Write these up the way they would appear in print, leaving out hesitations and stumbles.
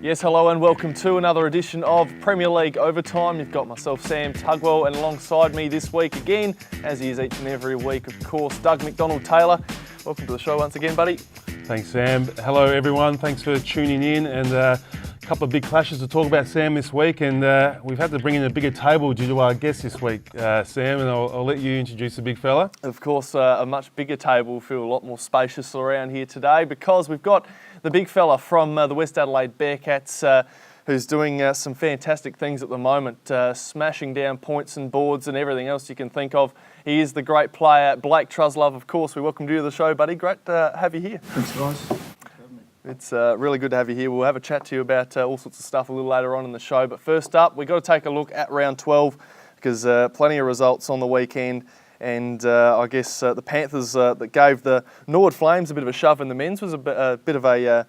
Yes, hello and welcome to another edition of Premier League Overtime. You've got myself, Sam Tugwell, and alongside me this week again, as he is each and every week, of course, Doug McDonald-Taylor. Welcome to the show once again, buddy. Thanks, Sam. Hello, everyone. Thanks for tuning in. And a couple of big clashes to talk about, Sam, this week. And we've had to bring in a bigger table due to our guest this week, Sam. And I'll let you introduce the big fella. Of course, a much bigger table will feel a lot more spacious around here today because we've got the big fella from the West Adelaide Bearcats, who's doing some fantastic things at the moment, smashing down points and boards and everything else you can think of. He is the great player, Blake Truslove, of course. We welcome you to the show, buddy. Great to have you here. Thanks, guys. It's really good to have you here. We'll have a chat to you about all sorts of stuff a little later on in the show. But first up, we've got to take a look at round 12 because plenty of results on the weekend. And I guess the Panthers that gave the Norwood Flames a bit of a shove in the men's was a bit of a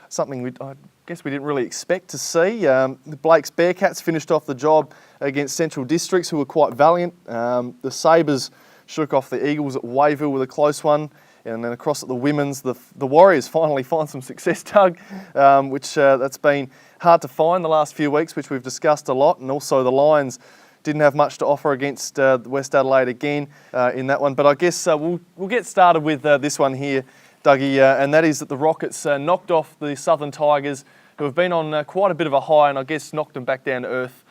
something I guess we didn't really expect to see. Blake's Bearcats finished off the job against Central Districts, who were quite valiant. The Sabres shook off the Eagles at Wayville with a close one. And then across at the women's, the Warriors finally find some success, Doug, which that's been hard to find the last few weeks, which we've discussed a lot. And also the Lions didn't have much to offer against West Adelaide again in that one. But I guess we'll get started with this one here, Dougie, and that is that the Rockets knocked off the Southern Tigers, who have been on quite a bit of a high, and I guess knocked them back down to earth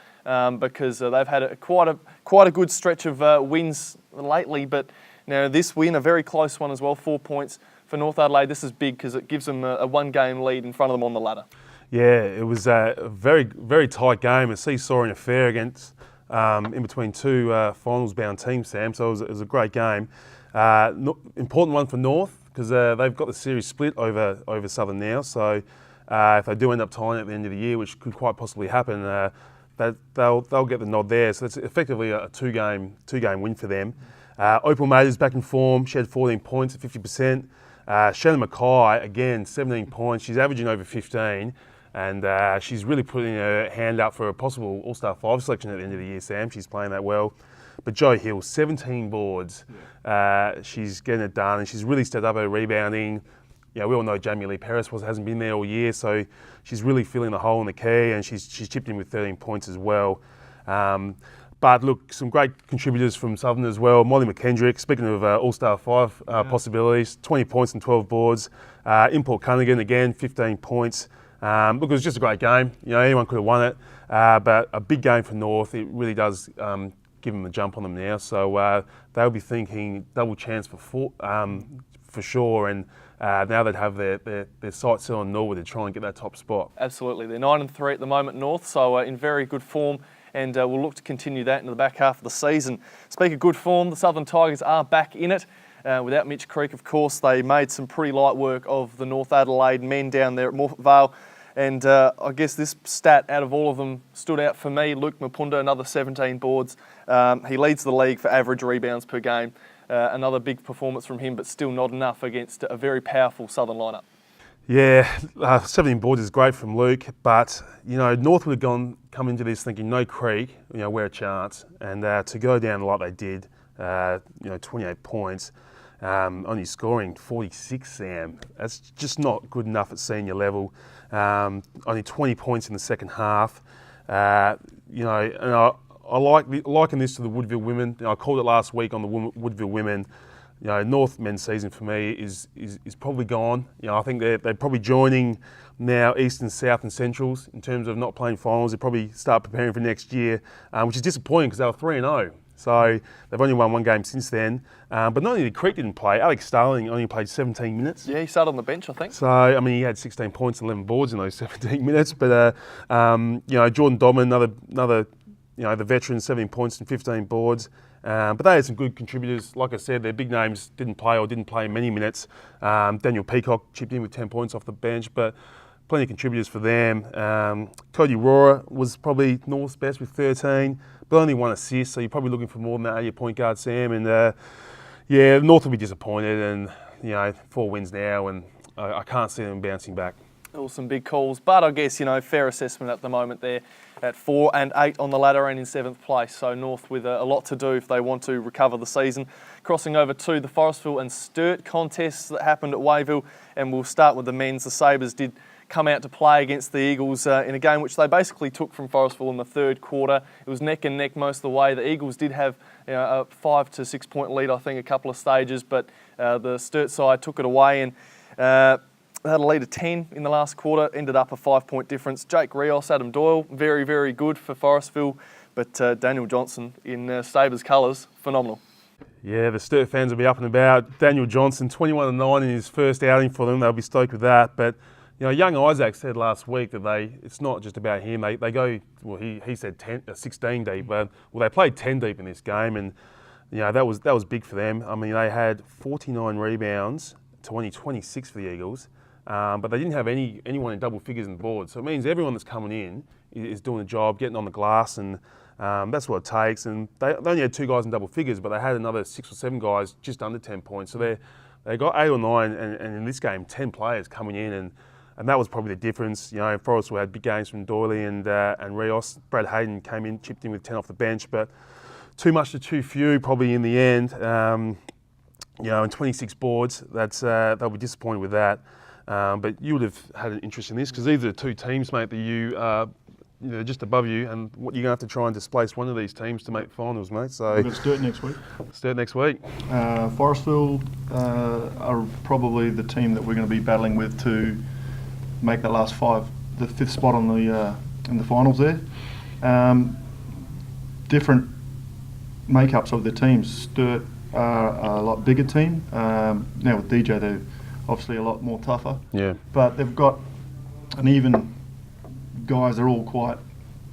because they've had quite a good stretch of wins lately. But now this win, a very close one as well, 4 points for North Adelaide. This is big because it gives them a one-game lead in front of them on the ladder. Yeah, it was a very, very tight game, a seesawing affair against in between two finals-bound teams, Sam. So it was a great game. Important one for North because they've got the series split over Southern now. So if they do end up tying at the end of the year, which could quite possibly happen, they'll get the nod there. So it's effectively a two-game win for them. Opal Mater's back in form. She had 14 points at 50%. Shannon Mackay, again, 17 points. She's averaging over 15. And she's really putting her hand up for a possible All-Star 5 selection at the end of the year, Sam. She's playing that well. But Jo Hill, 17 boards. She's getting it done, and she's really stepped up her rebounding. You know, we all know Jamie Lee Paris hasn't been there all year, so she's really filling the hole in the key, and she's chipped in with 13 points as well. But look, some great contributors from Southern as well. Molly McKendrick, speaking of All-Star 5 possibilities, 20 points and 12 boards. Import Cunningham, again, 15 points. Look, it was just a great game. You know, anyone could have won it, but a big game for North. It really does give them a jump on them now. So they'll be thinking double chance for sure. And now they'd have their sights set on Norwood to try and get that top spot. Absolutely, they're 9-3 at the moment, North. So in very good form. And we'll look to continue that into the back half of the season. Speaking of good form, the Southern Tigers are back in it. Without Mitch Creek, of course, they made some pretty light work of the North Adelaide men down there at Morphett Vale. And I guess this stat out of all of them stood out for me. Luke Mapunda, another 17 boards. He leads the league for average rebounds per game. Another big performance from him, but still not enough against a very powerful Southern lineup. Yeah, 17 boards is great from Luke, but you know North would have come into this thinking no Creek, you know, we're a chance, and to go down like they did, 28 points, only scoring 46, Sam. That's just not good enough at senior level. Only 20 points in the second half. And I liken this to the Woodville women. You know, I called it last week on the Woodville women. You know, North men's season for me is probably gone. You know, I think they're probably joining now Eastern, South and Centrals in terms of not playing finals. They probably start preparing for next year, which is disappointing because they were 3-0. So they've only won one game since then. But not only did Creek didn't play, Alex Starling only played 17 minutes. Yeah, he started on the bench, I think. So, I mean, he had 16 points and 11 boards in those 17 minutes. But, Jordan Doman, another the veteran, 17 points and 15 boards. But they had some good contributors. Like I said, their big names didn't play many minutes. Daniel Peacock chipped in with 10 points off the bench, but plenty of contributors for them. Cody Rohrer was probably North's best with 13, but only 1 assist, so you're probably looking for more than that out of your point guard, Sam. And North will be disappointed, and 4 wins now, and I can't see them bouncing back. All some big calls, but I guess, fair assessment at the moment there at 4 and 8 on the ladder and in 7th place. So North with a lot to do if they want to recover the season. Crossing over to the Forestville and Sturt contests that happened at Wayville, and we'll start with the men's. The Sabres did come out to play against the Eagles in a game which they basically took from Forestville in the third quarter. It was neck and neck most of the way. The Eagles did have a 5 to 6 point lead, I think, a couple of stages, but the Sturt side took it away and they had a lead of 10 in the last quarter, ended up a 5 point difference. Jake Rios, Adam Doyle, very, very good for Forestville, but Daniel Johnson in Sabres colours, phenomenal. Yeah, the Sturt fans will be up and about. Daniel Johnson, 21-9 in his first outing for them. They'll be stoked with that. But young Isaac said last week that it's not just about him. They go, well, he said 16 deep, but they played 10 deep in this game, and that was big for them. I mean, they had 49 rebounds to only 26 for the Eagles, but they didn't have anyone in double figures in the board. So it means everyone that's coming in is doing the job, getting on the glass, and that's what it takes. And they only had 2 guys in double figures, but they had another 6 or 7 guys just under 10 points. So they got 8 or 9, and in this game, 10 players coming in, and that was probably the difference. Forrestville had big games from Doyley and Rios. Brad Hayden came in, chipped in with 10 off the bench, but too much to too few probably in the end. And 26 boards, they'll be disappointed with that. But you would have had an interest in this because these are the 2 teams, mate, that you just above you, and you're going to have to try and displace one of these teams to make finals, mate. So we've got Sturt next week. Sturt next week. Forestville are probably the team that we're going to be battling with to make that last 5, the 5th spot on the in the finals there. Different makeups of the teams. Sturt are a lot bigger team. Now with DJ, they're obviously a lot more tougher. Yeah. But they've got an even guys. They're all quite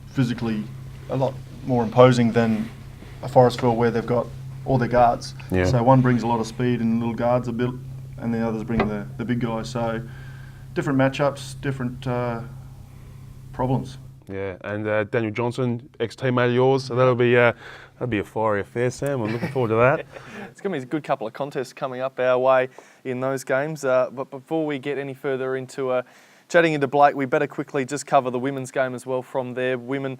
physically a lot more imposing than a Forestville where they've got all their guards. Yeah. So one brings a lot of speed and little guards a bit, and the others bring the big guys. So different matchups, different problems. Yeah, and Daniel Johnson, ex-teammate of yours, so that'll be a fiery affair, Sam. I'm looking forward to that. It's going to be a good couple of contests coming up our way in those games. But before we get any further into chatting into Blake, we better quickly just cover the women's game as well from there. Women,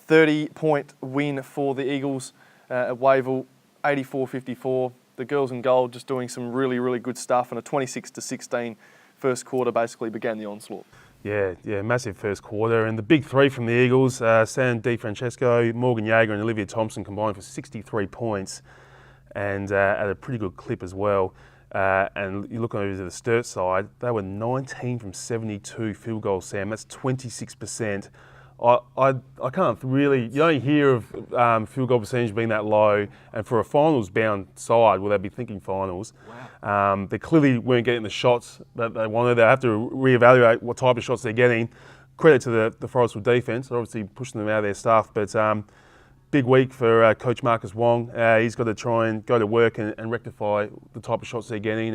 30-point win for the Eagles at Wavell, 84-54. The girls in gold just doing some really, really good stuff, and a 26-16 first quarter basically began the onslaught. Yeah, massive first quarter. And the big 3 from the Eagles, Sam DiFrancesco, Morgan Yeager and Olivia Thompson combined for 63 points and at a pretty good clip as well. And you look over to the Sturt side, they were 19 from 72 field goals, Sam. That's 26%. I can't really, you don't hear of field goal percentage being that low, and for a finals-bound side, well, they'd be thinking finals. Wow. They clearly weren't getting the shots that they wanted. They have to reevaluate what type of shots they're getting. Credit to the Forestville defence, they're obviously pushing them out of their stuff, but big week for Coach Marcus Wong. He's got to try and go to work and rectify the type of shots they're getting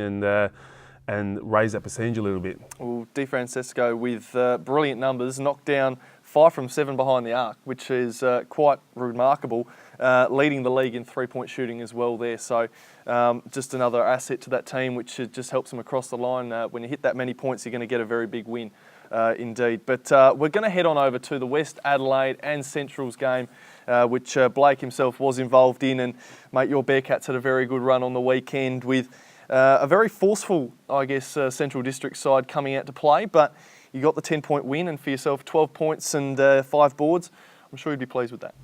and raise that percentage a little bit. Well, DiFrancesco with brilliant numbers, knocked down 5 from 7 behind the arc, which is quite remarkable, leading the league in 3-point shooting as well there. So just another asset to that team, which just helps them across the line. When you hit that many points, you're going to get a very big win indeed. But we're going to head on over to the West Adelaide and Central's game, which Blake himself was involved in. And, mate, your Bearcats had a very good run on the weekend with a very forceful, I guess, Central District side coming out to play, but you got the 10-point win and for yourself 12 points and 5 boards. I'm sure you'd be pleased with that.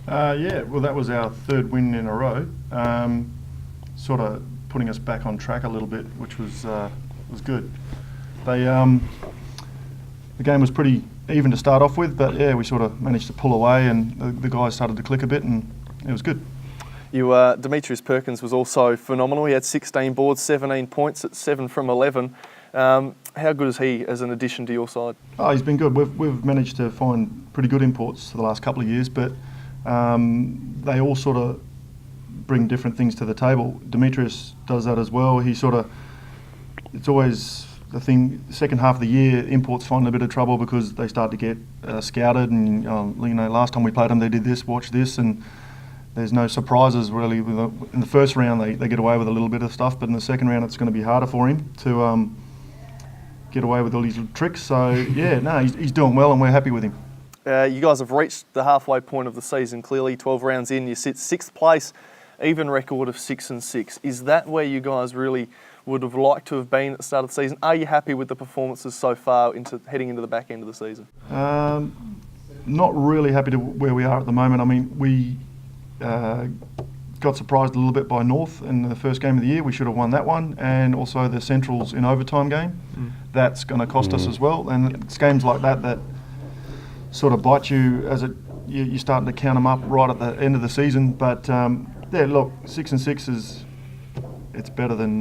Well, that was our 3rd win in a row, sort of putting us back on track a little bit, which was good. The game was pretty even to start off with, but yeah, we sort of managed to pull away and the guys started to click a bit and it was good. Demetrius Perkins was also phenomenal. He had 16 boards, 17 points at 7 from 11. How good is he as an addition to your side? Oh, he's been good. We've managed to find pretty good imports for the last couple of years, but they all sort of bring different things to the table. Demetrius does that as well. It's always the thing, second half of the year, imports find a bit of trouble because they start to get scouted and, last time we played them, they did this, watch this, and there's no surprises really. In the first round, they get away with a little bit of stuff, but in the second round, it's going to be harder for him to get away with all these little tricks. So, he's doing well and we're happy with him. You guys have reached the halfway point of the season, clearly. 12 rounds in, you sit 6th place, even record of 6-6. Is that where you guys really would have liked to have been at the start of the season? Are you happy with the performances so far heading into the back end of the season? Not really happy to where we are at the moment. I mean, we got surprised a little bit by North in the first game of the year. We should have won that one, and also the Centrals in overtime game. That's going to cost us as well. And it's games like that sort of bite you as you're starting to count them up right at the end of the season. But yeah, look, 6-6 it's better than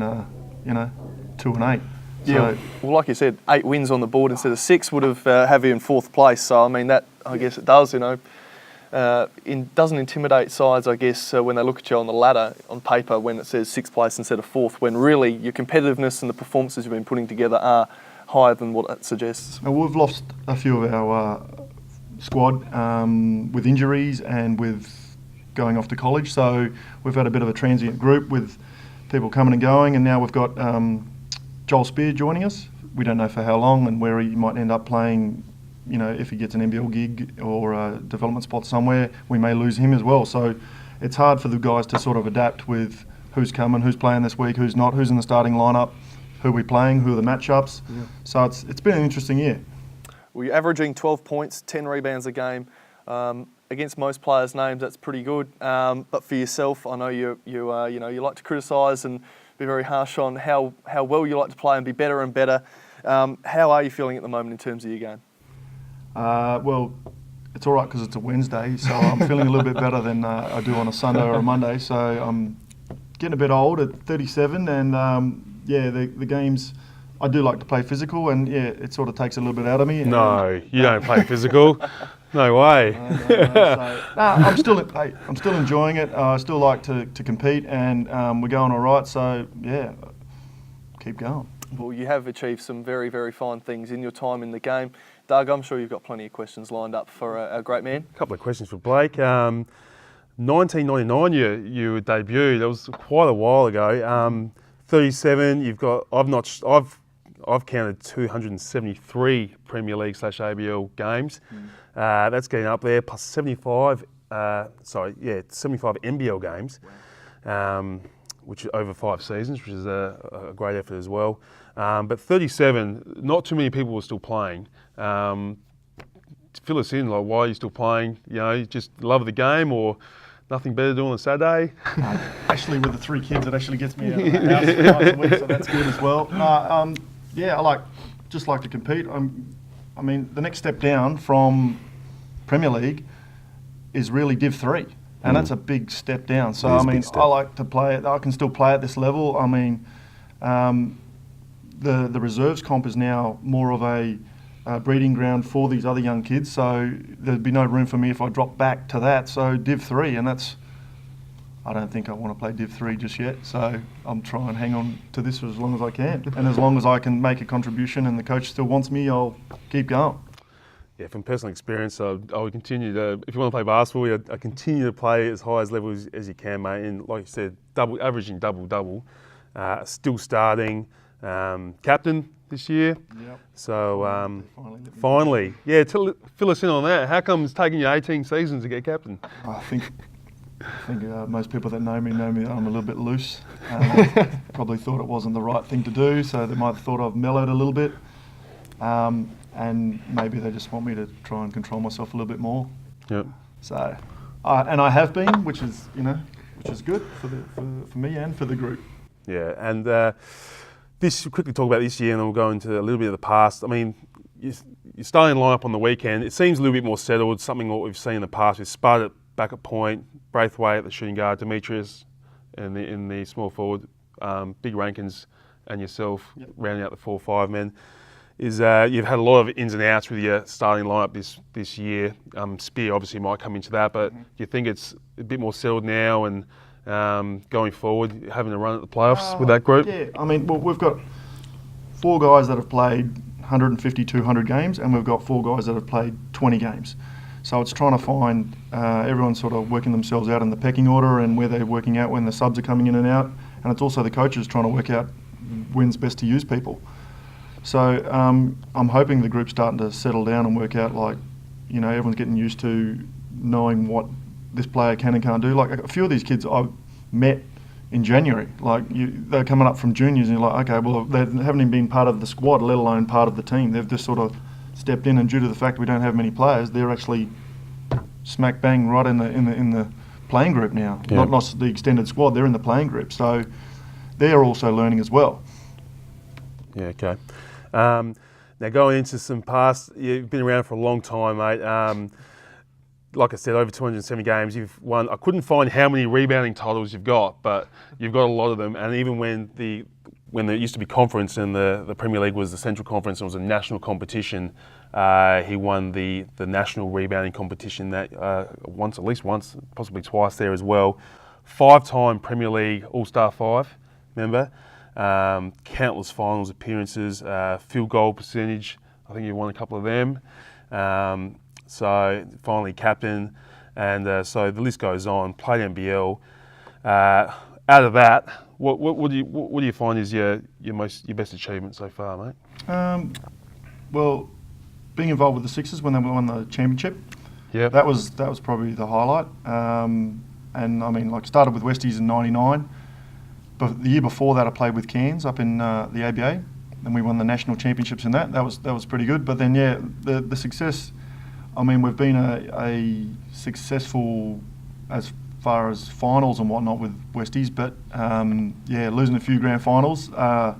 2-8. Yeah, well, like you said, 8 wins on the board instead of 6 would have you in 4th place. So I mean, that I guess it does. Doesn't intimidate sides, I guess, when they look at you on the ladder on paper when it says 6th place instead of 4th. When really your competitiveness and the performances you've been putting together are higher than what that suggests. Now, we've lost a few of our squad with injuries and with going off to college. So we've had a bit of a transient group with people coming and going, and now we've got Joel Spear joining us. We don't know for how long and where he might end up playing. If he gets an NBL gig or a development spot somewhere, we may lose him as well. So it's hard for the guys to sort of adapt with who's coming, who's playing this week, who's not, who's in the starting lineup, who we're playing, who are the matchups. Yeah. So it's been an interesting year. Well, you're averaging 12 points, 10 rebounds a game. Against most players' names, that's pretty good. But for yourself, I know you like to criticise and be very harsh on how well you like to play and be better and better. How are you feeling at the moment in terms of your game? Well, it's all right because it's a Wednesday, so I'm feeling a little bit better than I do on a Sunday or a Monday. So I'm getting a bit old at 37, and the games, I do like to play physical, and it sort of takes a little bit out of me. No, you don't play physical. No way. I'm still enjoying it. I still like to compete, and we're going all right. So yeah, keep going. Well, you have achieved some very, very fine things in your time in the game. Doug, I'm sure you've got plenty of questions lined up for our great man. A couple of questions for Blake. 1999, you debuted. That was quite a while ago. 37. You've got. I've counted 273 Premier League / ABL games. That's getting up there. Plus 75. 75 NBL games. Wow. Which is over 5 seasons, which is a great effort as well. But 37, not too many people were still playing. Fill us in, like, why are you still playing? You just love the game, or nothing better to do on a Saturday? Actually, with the 3 kids, it actually gets me out of the house twice a week, so that's good as well. I like to compete. I mean, the next step down from Premier League is really Div 3. And that's a big step down. So, I mean, I like to play it. I can still play at this level. I mean, the reserves comp is now more of a breeding ground for these other young kids. So there'd be no room for me if I drop back to that. So Div 3, and I don't think I want to play Div 3 just yet. So I'm trying to hang on to this for as long as I can. And as long as I can make a contribution and the coach still wants me, I'll keep going. Yeah, from personal experience, I would continue to, if you want to play basketball, I continue to play as high as levels as you can, mate. And like you said, averaging double, still starting, captain this year. Yep. So finally, fill us in on that. How come it's taken you 18 seasons to get captain? I think most people that know me that I'm a little bit loose. Probably thought it wasn't the right thing to do, so they might have thought I've mellowed a little bit. And maybe they just want me to try and control myself a little bit more. Yep. So, and I have been, which is good for me and for the group. Yeah, and quickly talk about this year, and then we'll go into a little bit of the past. I mean, you're starting lineup on the weekend. It seems a little bit more settled. Something what we've seen in the past with Spud back at point, Braithwaite at the shooting guard, Demetrius in the small forward, Big Rankins, and yourself rounding out the 4-5 men. You've had a lot of ins and outs with your starting lineup this year. Spear obviously might come into that, but do you think it's a bit more settled now and going forward, having a run at the playoffs with that group? Yeah, I mean, we've got 4 guys that have played 150, 200 games, and we've got 4 guys that have played 20 games. So it's trying to find everyone sort of working themselves out in the pecking order and where they're working out when the subs are coming in and out. And it's also the coaches trying to work out when's best to use people. So I'm hoping the group's starting to settle down and work out, like, everyone's getting used to knowing what this player can and can't do. Like, a few of these kids I've met, in January. Like they're coming up from juniors, and you're like, okay, well they haven't even been part of the squad, let alone part of the team. They've just sort of stepped in, and due to the fact we don't have many players, they're actually smack bang right in the playing group now. Yeah. Not the extended squad. They're in the playing group, so they're also learning as well. Yeah, okay. Now going into some past, you've been around for a long time, mate. Like I said, over 270 games, you've won. I couldn't find how many rebounding titles you've got, but you've got a lot of them. And even when there used to be conference and the Premier League was the Central Conference and it was a national competition, he won the national rebounding competition that at least once, possibly twice there as well. 5-time Premier League All-Star 5 member. Countless finals appearances, field goal percentage. I think you won a couple of them. So finally captain, and so the list goes on. Played NBL. Out of that, what do you find is your best achievement so far, mate? Well, being involved with the Sixers when they won the championship, Yeah, that was probably the highlight. And I mean, like started with Westies in '99. But the year before that, I played with Cairns up in the ABA, and we won the national championships in that. That was pretty good. But then, yeah, the success. I mean, we've been a successful as far as finals and whatnot with Westies, but yeah, losing a few grand finals are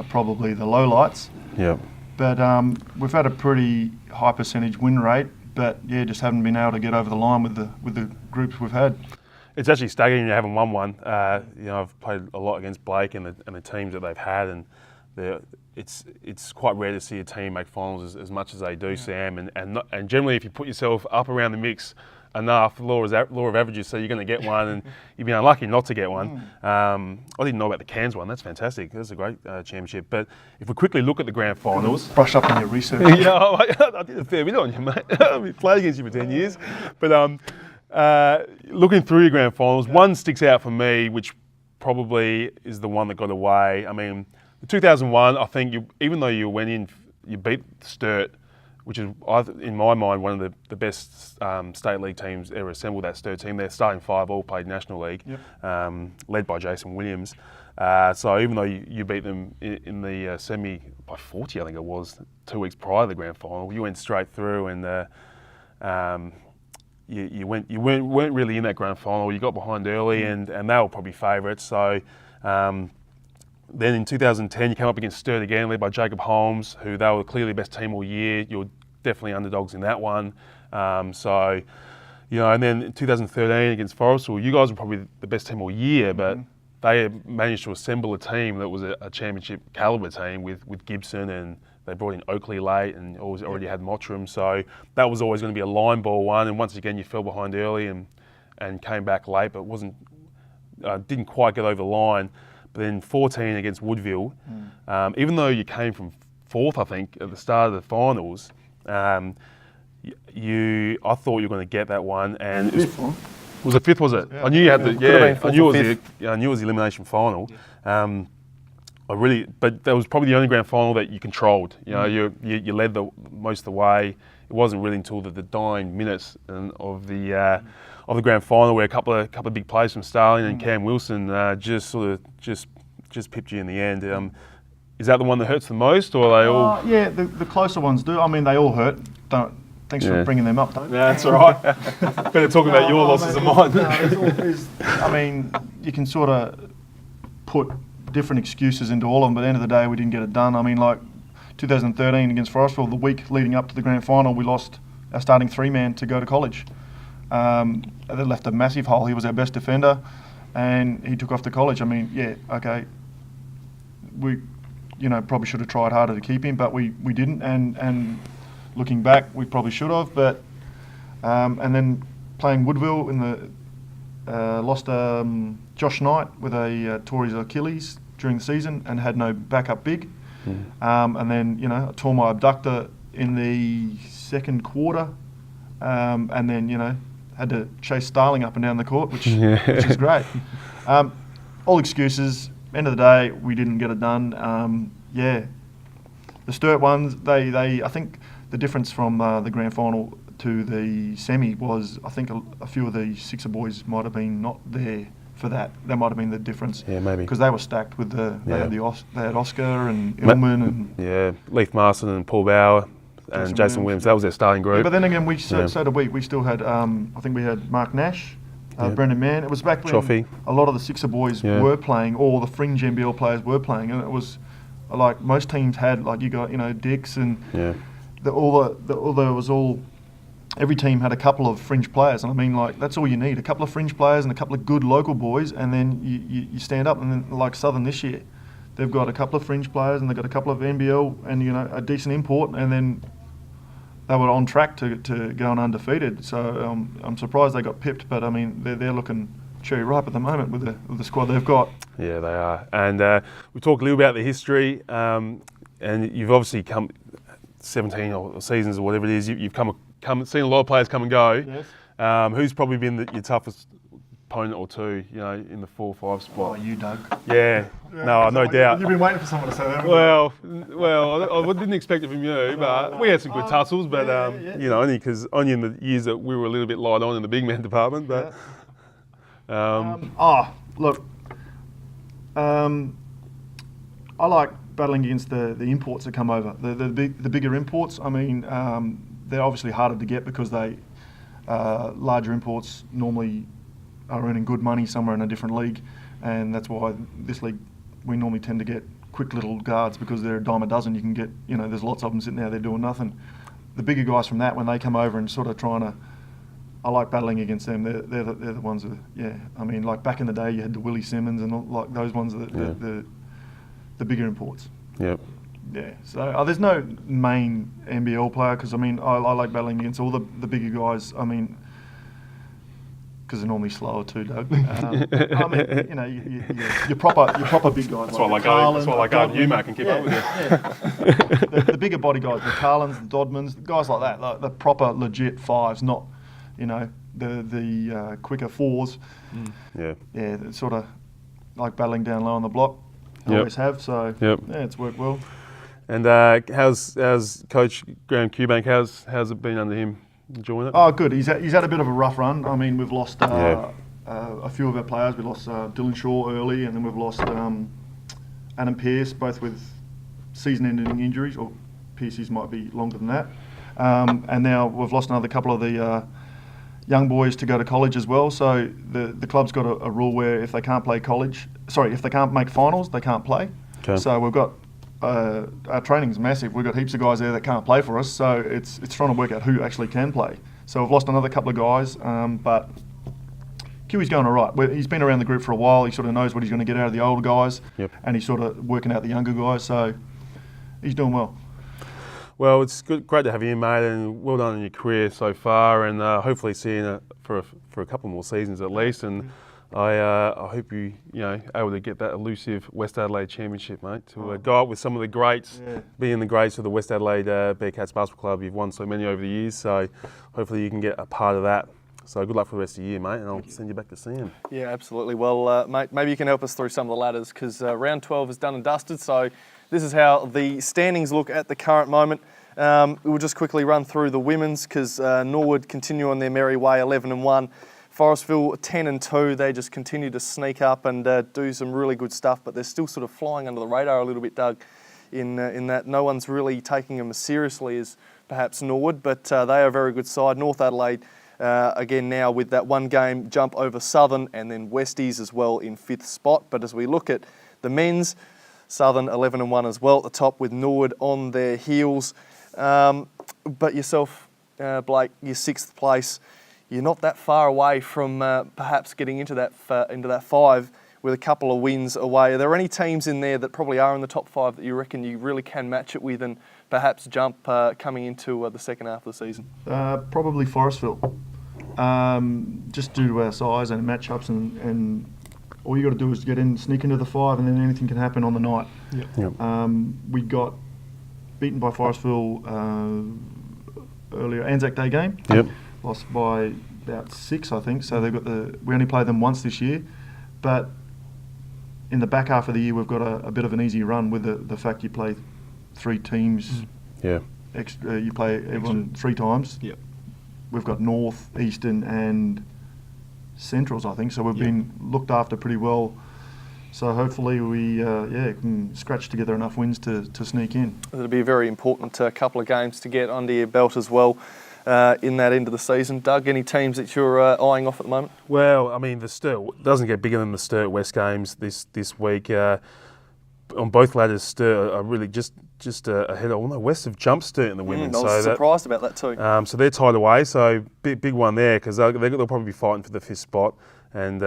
probably the lowlights. yeah. But we've had a pretty high percentage win rate, but yeah, just haven't been able to get over the line with the groups we've had. It's actually staggering you haven't won one. I've played a lot against Blake and the teams that they've had, and it's quite rare to see a team make finals as much as they do, Sam. And generally, if you put yourself up around the mix enough, law of averages, so you're going to get one, and you've been unlucky not to get one. I didn't know about the Cairns one. That's fantastic. That's a great championship. But if we quickly look at the grand finals, Brush up on your research. yeah, I did a fair bit on you, mate. I've played against you for 10 years, but looking through your grand finals, one sticks out for me, which probably is the one that got away. I mean, the 2001, I think even though you went in, you beat Sturt, which is, in my mind, one of the best state league teams ever assembled. That Sturt team, their starting 5 all played National League, led by Jason Williams. So even though you beat them in the semi by 40, I think it was, 2 weeks prior to the grand final, you went straight through, and you weren't really in that grand final. You got behind early, and they were probably favourites. So then in 2010, you came up against Sturt again, led by Jacob Holmes, who they were clearly the best team all year. You were definitely underdogs in that one. And then in 2013 against Forrestal, you guys were probably the best team all year, but they managed to assemble a team that was a championship calibre team with Gibson, and they brought in Oakley late and already had Mottram. So that was always going to be a line ball one. And once again, you fell behind early and came back late, but didn't quite get over the line. But then 14 against Woodville, even though you came from 4th, I think, at the start of the finals, I thought you were going to get that one. And it was a 5th, was it? Yeah. I knew you had I knew it was the elimination final. Yeah. But that was probably the only grand final that you controlled. You know, you led most of the way. It wasn't really until the dying minutes of the grand final where a couple of big plays from Starling and Cam Wilson just pipped you in the end. Is that the one that hurts the most, or are they all? Yeah, the closer ones do. I mean, they all hurt. Thanks for bringing them up, don't you? Yeah, that's all right. Better talk about your losses than mine. I mean, you can sort of put different excuses into all of them, but at the end of the day, we didn't get it done. I mean, like 2013 against Forestville, the week leading up to the grand final, we lost our starting 3-man to go to college. That left a massive hole. He was our best defender, and he took off to college. I mean, yeah, okay, we, probably should have tried harder to keep him, but we didn't. And looking back, we probably should have. But and then playing Woodville in the lost Josh Knight with a tore his Achilles during the season and had no backup big. And then I tore my abductor in the second quarter, and then had to chase Starling up and down the court, which is great. All excuses. End of the day, we didn't get it done. The Sturt ones, they I think the difference from the grand final to the semi was, I think a few of the Sixer boys might have been not there for that might have been the difference. Yeah, maybe. Because they were stacked with they had Oscar and Ma- Illman and Leith Marston and Paul Bauer and Jason Williams. That was their starting group. Yeah, but then again, so did we. We still had, I think we had Mark Nash, Brendan Mann. It was back when Choffy. a lot of the Sixer boys were playing, or the fringe NBL players were playing, and it was like most teams had, like you got, Dix and every team had a couple of fringe players, and I mean, like, that's all you need, a couple of fringe players and a couple of good local boys, and then you stand up. And then, like Southern this year, they've got a couple of fringe players and they've got a couple of NBL and a decent import, and then they were on track to going undefeated. So I'm surprised they got pipped, but I mean, they're looking cherry ripe at the moment with the squad they've got. Yeah, they are. And we talked a little about the history, and you've obviously come 17 or seasons or whatever it is. You've seen a lot of players come and go. Yes. Who's probably been your toughest opponent or two, in the 4 or 5 spot? Oh, you, Doug. Yeah. No doubt. You've been waiting for someone to say that. Well, I didn't expect it from you, but we had some good tussles. But only in the years that we were a little bit light on in the big man department. But look, I like battling against the imports that come over. The bigger imports. I mean, they're obviously harder to get because they larger imports normally are earning good money somewhere in a different league, and that's why this league we normally tend to get quick little guards because they're a dime a dozen. You can get, there's lots of them sitting there, they're doing nothing. The bigger guys from that, when they come over and sort of trying to, I like battling against them. They're the ones that, I mean, like back in the day, you had the Willie Simmons and all, like those ones, the bigger imports. Yep. Yeah, so there's no main NBL player because I mean I like battling against all the bigger guys. I mean, because they're normally slower too, Doug. I mean, your proper big guys. That's why I like going you, Mark, and keep up with you. Yeah. the bigger body guys, the Carlins, the Dodmans, the guys like that, like the proper legit fives, not the quicker fours. Yeah. Yeah, it's sort of like battling down low on the block. Always have. So it's worked well. And how's Coach Graham Cubank? How's it been under him? Enjoying it? Oh, good. He's had a bit of a rough run. I mean, we've lost a few of our players. We lost Dylan Shaw early, and then we've lost Adam Pearce, both with season-ending injuries, or Pearce's might be longer than that. And now we've lost another couple of the young boys to go to college as well. So the club's got a rule where if they can't if they can't make finals, they can't play. Okay. So we've got our training's massive. We've got heaps of guys there that can't play for us. So it's trying to work out who actually can play. So we've lost another couple of guys, but Kiwi's going all right. He's been around the group for a while. He sort of knows what he's going to get out of the older guys, and he's sort of working out the younger guys. So he's doing well. Well, it's great to have you, mate, and well done in your career so far, and hopefully seeing it for a couple more seasons at least. And I hope you able to get that elusive West Adelaide Championship, mate. To go up with some of the greats, being the greats of the West Adelaide Bearcats Basketball Club. You've won so many over the years, so hopefully you can get a part of that. So good luck for the rest of the year, mate, and I'll send you back to Sam. Yeah, absolutely. Well, mate, maybe you can help us through some of the ladders because round 12 is done and dusted. So this is how the standings look at the current moment. We'll just quickly run through the women's because Norwood continue on their merry way, 11-1. Forestville 10-2. They just continue to sneak up and do some really good stuff, but they're still sort of flying under the radar a little bit, Doug, in that no one's really taking them as seriously as perhaps Norwood, but they are a very good side. North Adelaide, again now with that one game jump over Southern, and then Westies as well in 5th spot. But as we look at the men's, Southern 11-1 as well at the top with Norwood on their heels. But yourself, Blake, your 6th place. You're not that far away from perhaps getting into that 5 with a couple of wins away. Are there any teams in there that probably are in the top 5 that you reckon you really can match it with and perhaps jump coming into the second half of the season? Probably Forestville. Just due to our size and matchups, and all you got to do is get in, sneak into the 5, and then anything can happen on the night. We got beaten by Forestville earlier, Anzac Day game. Lost by about 6, I think. So we only played them once this year, but in the back half of the year we've got a bit of an easy run with the fact you play 3 teams. Extra, you play everyone 3 times. We've got North, Eastern, and Centrals, I think. So we've been looked after pretty well. So hopefully we can scratch together enough wins to sneak in. It'll be a very important couple of games to get under your belt as well in that end of the season. Doug, any teams that you're eyeing off at the moment? Well, I mean, the Sturt doesn't get bigger than the Sturt West games this week. On both ladders, Sturt are really just ahead of West have jumped Sturt in the women. I was surprised about that too. So they're tied away. So big one there because they'll probably be fighting for the 5th spot. And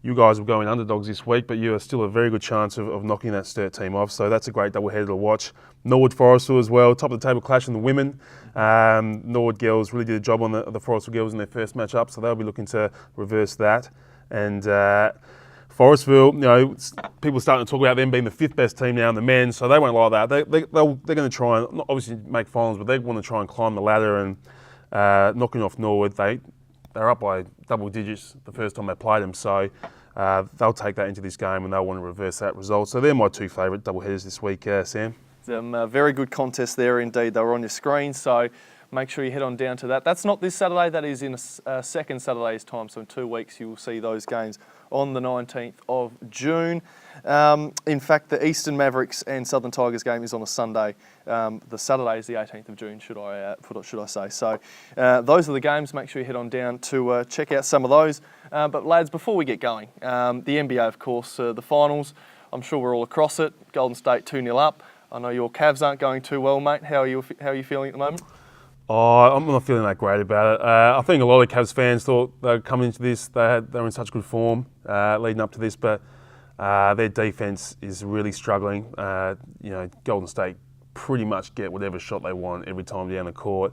you guys will go in underdogs this week, but you are still a very good chance of knocking that Sturt team off. So that's a great doubleheader to watch. Norwood Forestville as well, top of the table clash in the women. Norwood girls really did a job on the Forestville girls in their first match up, so they'll be looking to reverse that. And Forestville, people are starting to talk about them being the 5th best team now in the men, so they won't like that. They're going to try and, not obviously make finals, but they want to try and climb the ladder and knocking off Norwood. They're up by double digits the first time they played them, so they'll take that into this game and they'll want to reverse that result. So they're my 2 favourite doubleheaders this week, Sam. Very good contest there indeed. They were on your screen, so make sure you head on down to that. That's not this Saturday, that is in a second Saturday's time, so in 2 weeks you will see those games on the 19th of June. In fact, the Eastern Mavericks and Southern Tigers game is on a Sunday. The Saturday is the 18th of June, should I say. So those are the games. Make sure you head on down to check out some of those. But lads, before we get going, the NBA, of course, the finals, I'm sure we're all across it. Golden State 2-0 up. I know your Cavs aren't going too well, mate. How are you feeling at the moment? Oh, I'm not feeling that great about it. I think a lot of Cavs fans thought they were coming into this, they were in such good form leading up to this, but their defence is really struggling. Golden State pretty much get whatever shot they want every time down the court,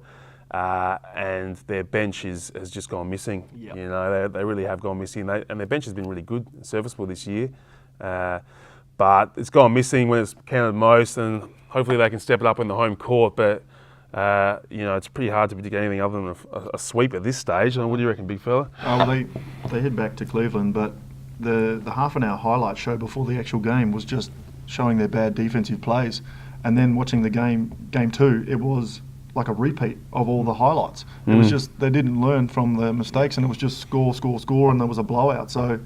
and their bench has just gone missing. Yep. They really have gone missing, and their bench has been really good and serviceable this year. But it's gone missing when it's counted most, and hopefully they can step it up in the home court. But it's pretty hard to predict anything other than a sweep at this stage. What do you reckon, big fella? They head back to Cleveland, but the half an hour highlight show before the actual game was just showing their bad defensive plays, and then watching the game 2, it was like a repeat of all the highlights. It was just they didn't learn from the mistakes, and it was just score, and there was a blowout. So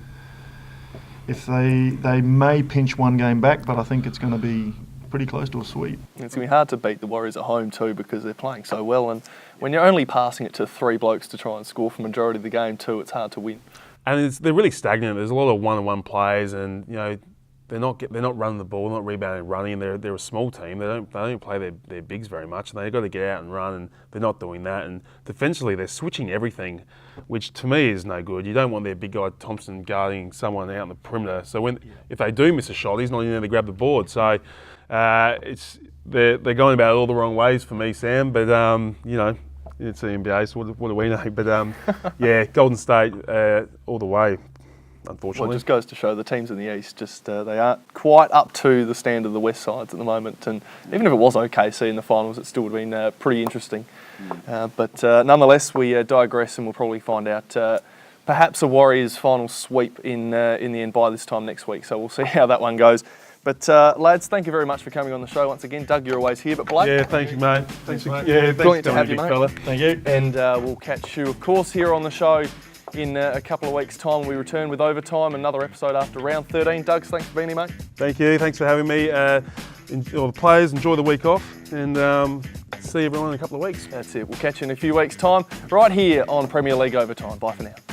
if they may pinch one game back, but I think it's going to be pretty close to a sweep. It's going to be hard to beat the Warriors at home too, because they're playing so well, and when you're only passing it to 3 blokes to try and score for the majority of the game too, it's hard to win. And they're really stagnant. There's a lot of one-on-one plays, and they're not running the ball, not rebounding, running. They're a small team. They don't play their bigs very much, and they've got to get out and run, and they're not doing that. And defensively, they're switching everything, which to me is no good. You don't want their big guy Thompson guarding someone out on the perimeter. So if they do miss a shot, he's not in there to grab the board. So they're going about it all the wrong ways for me, Sam. But it's the NBA, so what do we know? But Golden State all the way. Unfortunately. Well, it just goes to show the teams in the East they aren't quite up to the standard of the West sides at the moment. And even if it was OKC in the finals, it still would have been pretty interesting. But nonetheless, we digress, and we'll probably find out perhaps a Warriors final sweep in the end by this time next week. So we'll see how that one goes. But lads, thank you very much for coming on the show once again. Doug, you're always here, but Blake? Yeah, thank you, mate. Thanks, mate. Yeah, brilliant to have you, mate. Fella. Thank you. And we'll catch you, of course, here on the show in a couple of weeks' time. We return with Overtime, another episode after round 13. Doug, thanks for being here, mate. Thank you. Thanks for having me. All the players, enjoy the week off, and see everyone in a couple of weeks. That's it. We'll catch you in a few weeks' time right here on Premier League Overtime. Bye for now.